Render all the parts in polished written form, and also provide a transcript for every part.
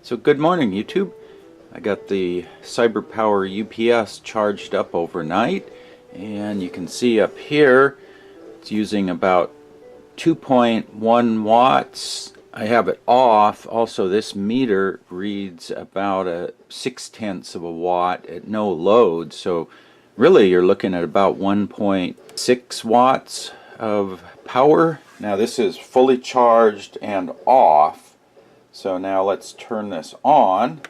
So good morning, YouTube. I got the CyberPower UPS charged up overnight, and you can see up here it's using about 2.1 watts. I have it off. Also, this meter reads about a 0.6 of a watt at no load, so really you're looking at about 1.6 watts of power. Now this is fully charged and off. So now let's turn this on.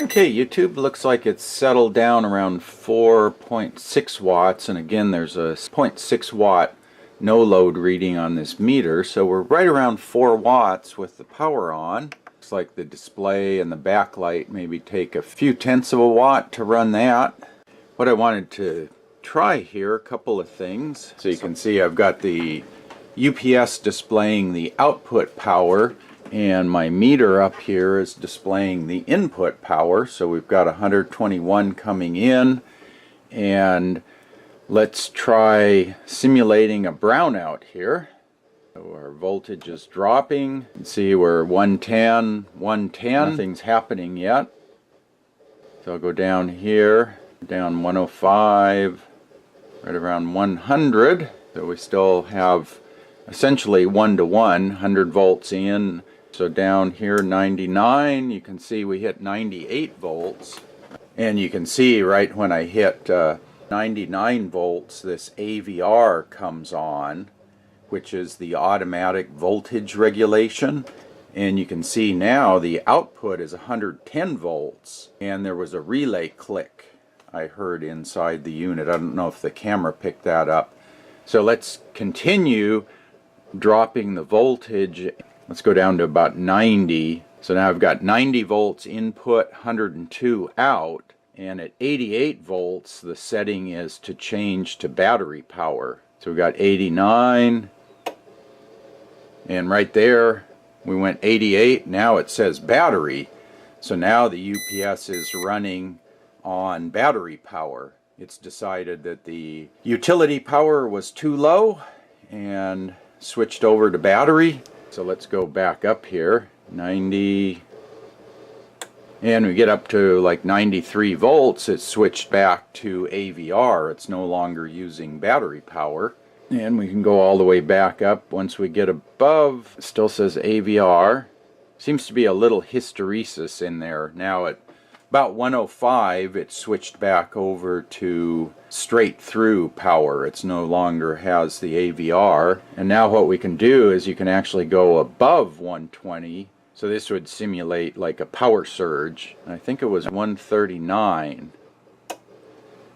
Okay, YouTube, looks like it's settled down around 4.6 watts, and again there's a 0.6 watt no load reading on this meter, so we're right around 4 watts with the power on. Looks like the display and the backlight maybe take a few tenths of a watt to run that. What I wanted to try here, a couple of things. So you can see I've got the UPS displaying the output power, and my meter up here is displaying the input power. So we've got 121 coming in, and let's try simulating a brownout here. So our voltage is dropping. You can see we're 110, 110. Nothing's happening yet. So I'll go down here, down 105, right around 100. So we still have essentially 1 to 1, 100 volts in. So down here 99, you can see we hit 98 volts, and you can see right when I hit 99 volts this AVR comes on, which is the automatic voltage regulation, and you can see now the output is 110 volts, and there was a relay click I heard inside the unit. I don't know if the camera picked that up. So let's continue dropping the voltage. Let's go down to about 90. So now I've got 90 volts input, 102 out, and at 88 volts the setting is to change to battery power. So we got 89, and right there we went 88. Now it says battery. So now the UPS is running on battery power. It's decided that the utility power was too low and switched over to battery. So let's go back up here, 90, and we get up to like 93 volts. It's switched back to AVR. It's no longer using battery power. And we can go all the way back up. Once we get above, it still says AVR. Seems to be a little hysteresis in there. Now at about 105, it switched back over to straight through power. It's no longer has the AVR. And now what we can do is you can actually go above 120. So this would simulate like a power surge. I think it was 139.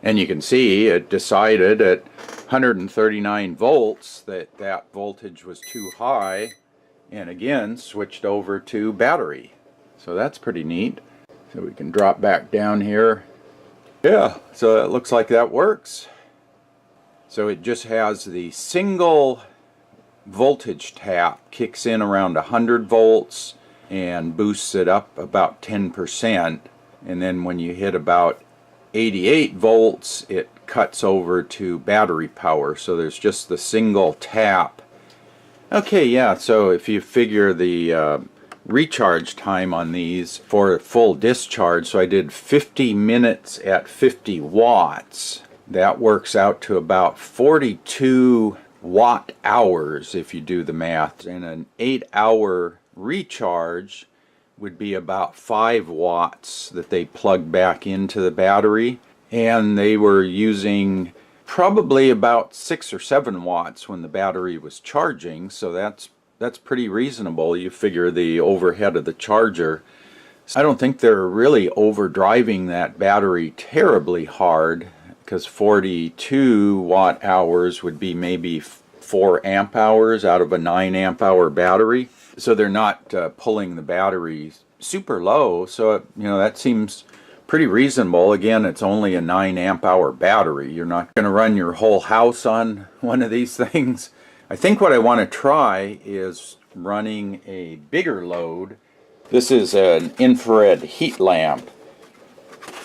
And you can see it decided at 139 volts that that voltage was too high, and again switched over to battery. So that's pretty neat. So we can drop back down here. Yeah, so it looks like that works. So it just has the single voltage tap, kicks in around 100 volts and boosts it up about 10%. And then when you hit about 88 volts, it cuts over to battery power. So there's just the single tap. Okay, yeah, so if you figure the recharge time on these for full discharge, so I did 50 minutes at 50 watts. That works out to about 42 watt hours if you do the math. And an 8-hour recharge would be about 5 watts that they plug back into the battery. And they were using probably about 6 or 7 watts when the battery was charging, so that's pretty reasonable. You figure the overhead of the charger. I don't think they're really overdriving that battery terribly hard, because 42 watt hours would be maybe 4 amp hours out of a 9 amp hour battery. So they're not pulling the battery super low, so that seems pretty reasonable. Again, it's only a 9 amp hour battery. You're not going to run your whole house on one of these things. I think what I want to try is running a bigger load. This is an infrared heat lamp.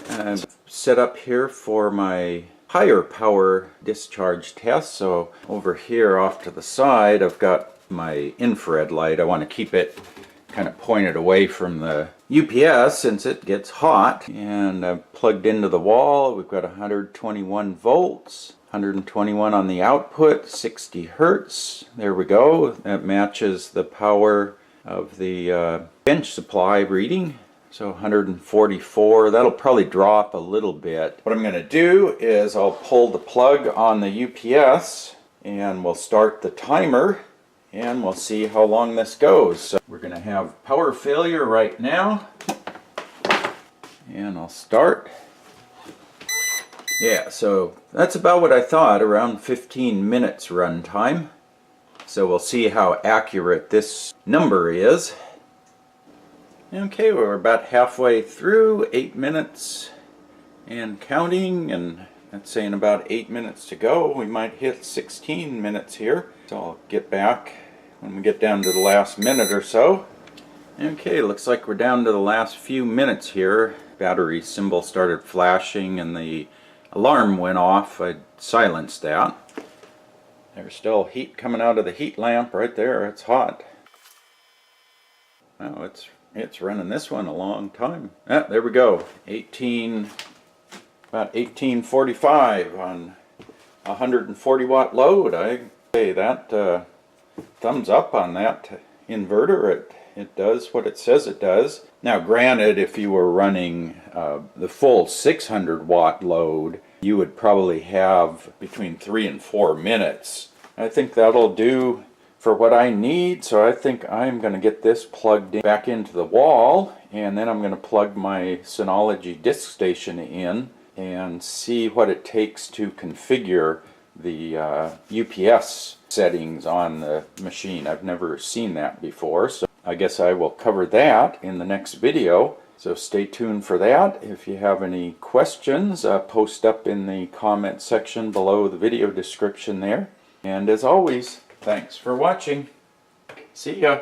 I'm set up here for my higher power discharge test. So over here off to the side I've got my infrared light. I want to keep it kind of point it away from the UPS since it gets hot. And I've plugged into the wall. We've got 121 volts, 121 on the output, 60 hertz. There we go. That matches the power of the bench supply reading. So 144, that'll probably drop a little bit. What I'm going to do is I'll pull the plug on the UPS and we'll start the timer and we'll see how long this goes. So we're going to have power failure right now. And I'll start. Yeah, so that's about what I thought, around 15 minutes run time. So we'll see how accurate this number is. Okay, we're about halfway through, 8 minutes and counting, and that's saying about 8 minutes to go. We might hit 16 minutes here. So I'll get back when we get down to the last minute or so. Okay, looks like we're down to the last few minutes here. Battery symbol started flashing and the alarm went off. I silenced that. There's still heat coming out of the heat lamp right there. It's hot. Wow, it's running this one a long time. Ah, there we go. About 1845 on 140 watt load. I say that thumbs up on that inverter. It does what it says it does. Now granted, if you were running the full 600 watt load, you would probably have between 3 and 4 minutes. I think that'll do for what I need, so I think I'm going to get this plugged back into the wall, and then I'm going to plug my Synology disk station in and see what it takes to configure the UPS settings on the machine. I've never seen that before, so I guess I will cover that in the next video. So stay tuned for that. If you have any questions, post up in the comment section below the video description there. And as always, thanks for watching. See ya.